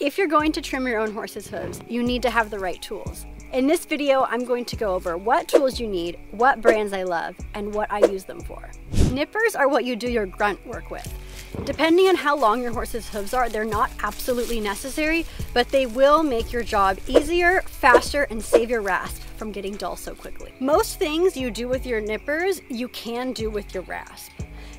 If you're going to trim your own horse's hooves, you need to have the right tools. In this video, I'm going to go over what tools you need, what brands I love, and what I use them for. Nippers are what you do your grunt work with. Depending on how long your horse's hooves are, they're not absolutely necessary, but they will make your job easier, faster, and save your rasp from getting dull so quickly. Most things you do with your nippers, you can do with your rasp.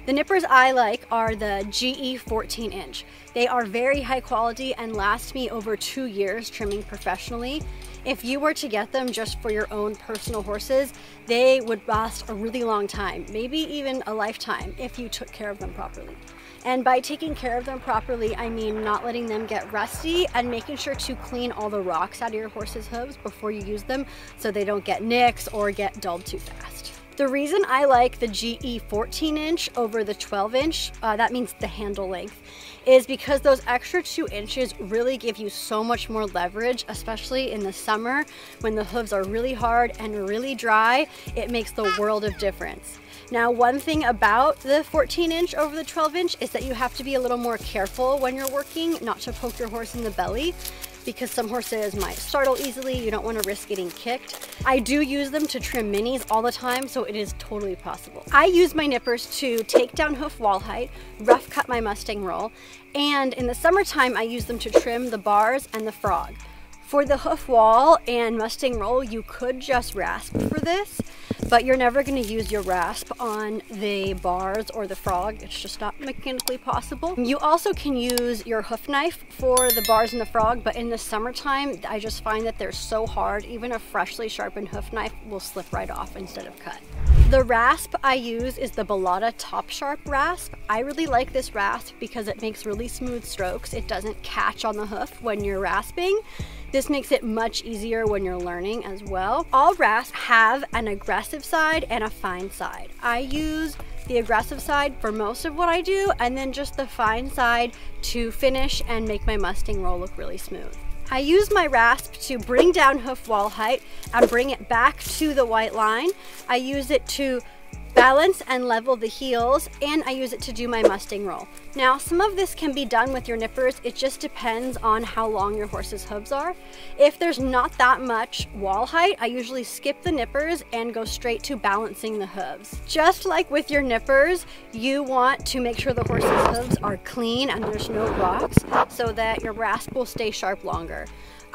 The nippers I like are the GE 14-inch. They are very high quality and last me over 2 years trimming professionally. If you were to get them just for your own personal horses, they would last a really long time, maybe even a lifetime if you took care of them properly. And by taking care of them properly, I mean not letting them get rusty and making sure to clean all the rocks out of your horse's hooves before you use them so they don't get nicks or get dulled too fast. The reason I like the GE 14-inch over the 12-inch, that means the handle length, is because those extra 2 inches really give you so much more leverage, especially in the summer when the hooves are really hard and really dry. It makes the world of difference. Now, one thing about the 14-inch over the 12-inch is that you have to be a little more careful when you're working, not to poke your horse in the belly, because some horses might startle easily. You don't want to risk getting kicked. I do use them to trim minis all the time, so it is totally possible. I use my nippers to take down hoof wall height, rough cut my Mustang roll, and in the summertime I use them to trim the bars and the frog. For the hoof wall and Mustang roll, you could just rasp for this, but you're never going to use your rasp on the bars or the frog. It's just not mechanically possible. You also can use your hoof knife for the bars and the frog, but in the summertime, I just find that they're so hard, even a freshly sharpened hoof knife will slip right off instead of cut. The rasp I use is the Bellotta Top Sharp rasp. I really like this rasp because it makes really smooth strokes. It doesn't catch on the hoof when you're rasping. This makes it much easier when you're learning as well. All rasps have an aggressive side and a fine side. I use the aggressive side for most of what I do, and then just the fine side to finish and make my Mustang roll look really smooth. I use my rasp to bring down hoof wall height and bring it back to the white line. I use it to balance and level the heels, and I use it to do my Mustang roll. Now, some of this can be done with your nippers. It just depends on how long your horse's hooves are. If there's not that much wall height, I usually skip the nippers and go straight to balancing the hooves. Just like with your nippers, you want to make sure the horse's hooves are clean and there's no rocks so that your rasp will stay sharp longer.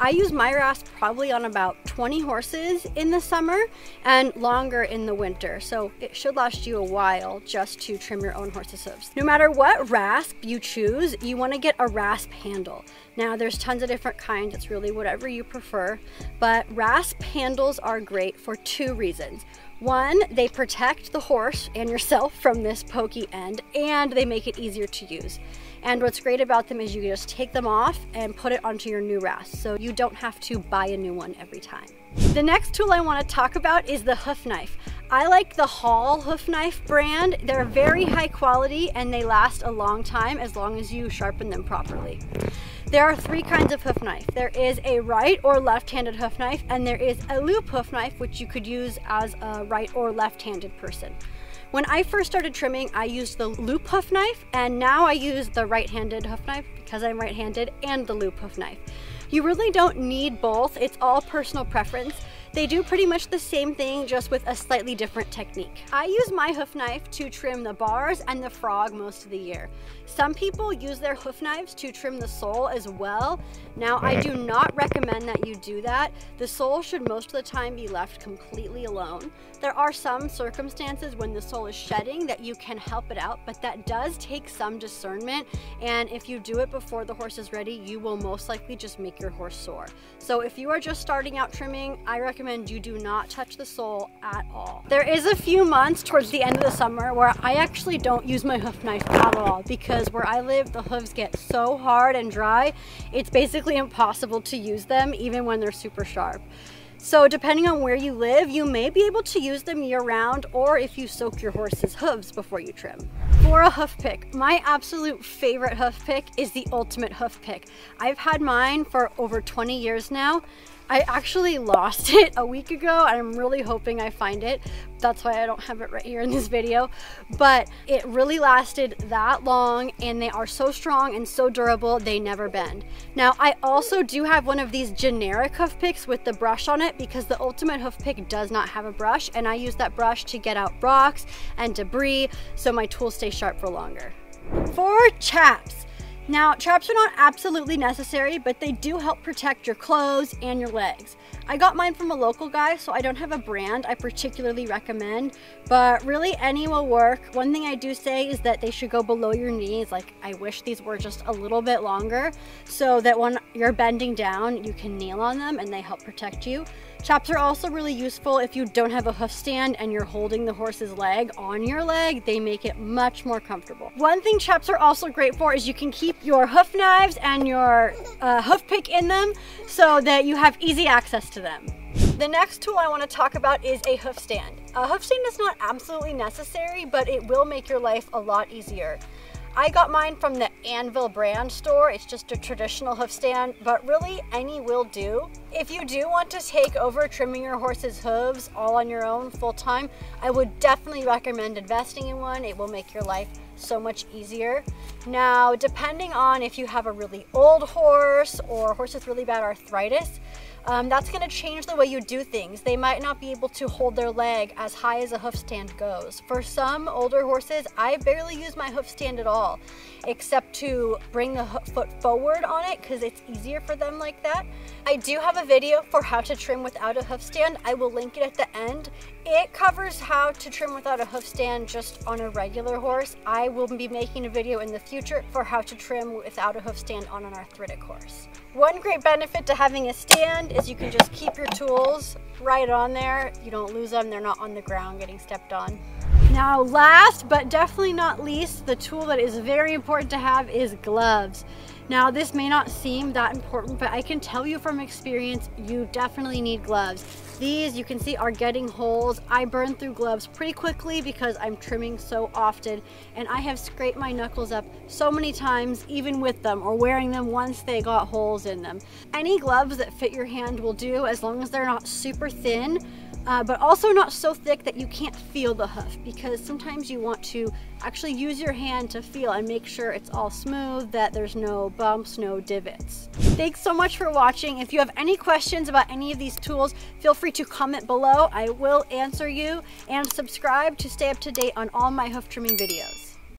I use my rasp probably on about 20 horses in the summer and longer in the winter, so it should last you a while just to trim your own horse's hooves. No matter what rasp you choose, you want to get a rasp handle. Now, there's tons of different kinds. It's really whatever you prefer, but rasp handles are great for 2 reasons. One, they protect the horse and yourself from this pokey end, and they make it easier to use. And what's great about them is you can just take them off and put it onto your new rasp, so you don't have to buy a new one every time. The next tool I want to talk about is the hoof knife. I like the Hall hoof knife brand. They're very high quality and they last a long time as long as you sharpen them properly. There are 3 kinds of hoof knife. There is a right or left-handed hoof knife, and there is a loop hoof knife, which you could use as a right or left-handed person. When I first started trimming, I used the loop hoof knife, and now I use the right-handed hoof knife because I'm right-handed, and the loop hoof knife. You really don't need both. It's all personal preference. They do pretty much the same thing, just with a slightly different technique. I use my hoof knife to trim the bars and the frog most of the year. Some people use their hoof knives to trim the sole as well. Now, I do not recommend that you do that. The sole should most of the time be left completely alone. There are some circumstances when the sole is shedding that you can help it out, but that does take some discernment, and if you do it before the horse is ready, you will most likely just make your horse sore. So if you are just starting out trimming, I recommend you do not touch the sole at all. There is a few months towards the end of the summer where I actually don't use my hoof knife at all, because where I live, the hooves get so hard and dry, it's basically impossible to use them even when they're super sharp. So depending on where you live, you may be able to use them year-round, or if you soak your horse's hooves before you trim. For a hoof pick, my absolute favorite hoof pick is the Ultimate Hoof Pick. I've had mine for over 20 years now. I actually lost it a week ago. I'm really hoping I find it. That's why I don't have it right here in this video. But it really lasted that long, and they are so strong and so durable, they never bend. Now, I also do have one of these generic hoof picks with the brush on it because the Ultimate Hoof Pick does not have a brush, and I use that brush to get out rocks and debris so my tools stay sharp for longer. For chaps. Now, chaps are not absolutely necessary, but they do help protect your clothes and your legs. I got mine from a local guy, so I don't have a brand I particularly recommend, but really any will work. One thing I do say is that they should go below your knees. Like, I wish these were just a little bit longer so that when you're bending down, you can kneel on them and they help protect you. Chaps are also really useful if you don't have a hoof stand and you're holding the horse's leg on your leg. They make it much more comfortable. One thing chaps are also great for is you can keep your hoof knives and your hoof pick in them so that you have easy access to them. The next tool I want to talk about is a hoof stand. A hoof stand is not absolutely necessary, but it will make your life a lot easier. I got mine from the Anvil brand store. It's just a traditional hoof stand, but really any will do. If you do want to take over trimming your horse's hooves all on your own full time, I would definitely recommend investing in one. It will make your life so much easier. Now, depending on if you have a really old horse or a horse with really bad arthritis, that's going to change the way you do things. They might not be able to hold their leg as high as a hoof stand goes. For some older horses, I barely use my hoof stand at all, except to bring the foot forward on it because it's easier for them like that. I do have a video for how to trim without a hoof stand. I will link it at the end. It covers how to trim without a hoof stand just on a regular horse. I will be making a video in the future for how to trim without a hoof stand on an arthritic horse. One great benefit to having a stand is you can just keep your tools right on there. You don't lose them, they're not on the ground getting stepped on. Now, last but definitely not least, the tool that is very important to have is gloves. Now, this may not seem that important, but I can tell you from experience, you definitely need gloves. These, you can see, are getting holes. I burn through gloves pretty quickly because I'm trimming so often, and I have scraped my knuckles up so many times, even with them or wearing them once they got holes in them. Any gloves that fit your hand will do, as long as they're not super thin, but also not so thick that you can't feel the hoof, because sometimes you want to actually use your hand to feel and make sure it's all smooth, that there's no bumps, no divots. Thanks so much for watching. If you have any questions about any of these tools, feel free to comment below. I will answer you, and subscribe to stay up to date on all my hoof trimming videos.